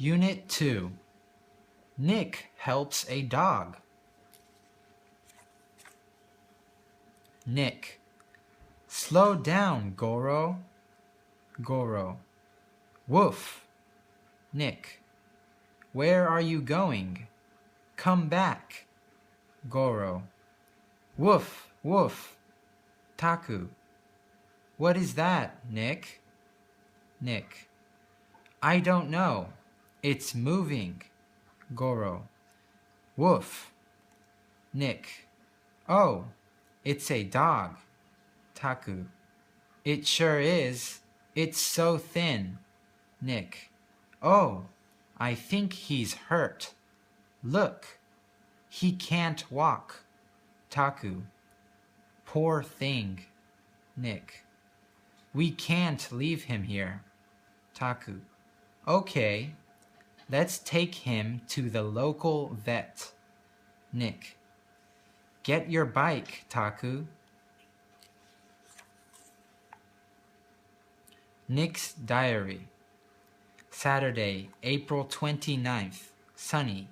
Unit 2. Nick helps a dog. Nick. Slow down, Goro. Goro. Woof. Nick. Where are you going? Come back. Goro. Woof, woof. Taku. What is that, Nick? Nick. I don't know. It's moving. Goro. Woof. Nick. Oh, it's a dog. Taku. It sure is. It's so thin. Nick. Oh, I think he's hurt. Look, he can't walk. Taku. Poor thing. Nick. We can't leave him here. Taku. Okay, let's take him to the local vet. Nick. Get your bike, Taku. Nick's diary. Saturday, April 29th, sunny.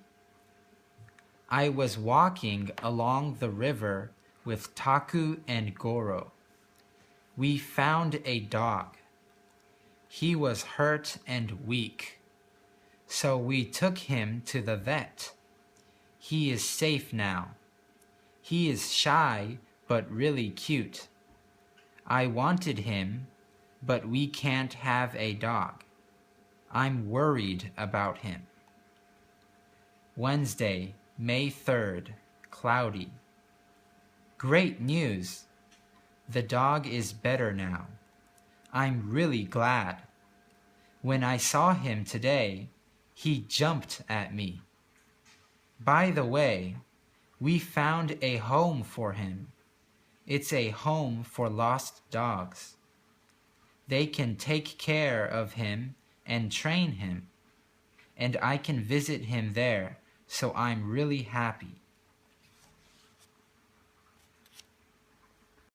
I was walking along the river with Taku and Goro. We found a dog. He was hurt and weak, so we took him to the vet. He is safe now. He is shy but really cute. I wanted him, but we can't have a dog. I'm worried about him. Wednesday, May 3rd, cloudy. Great news! The dog is better now. I'm really glad. When I saw him today, he jumped at me. By the way, we found a home for him. It's a home for lost dogs. They can take care of him and train him, and I can visit him there, so I'm really happy.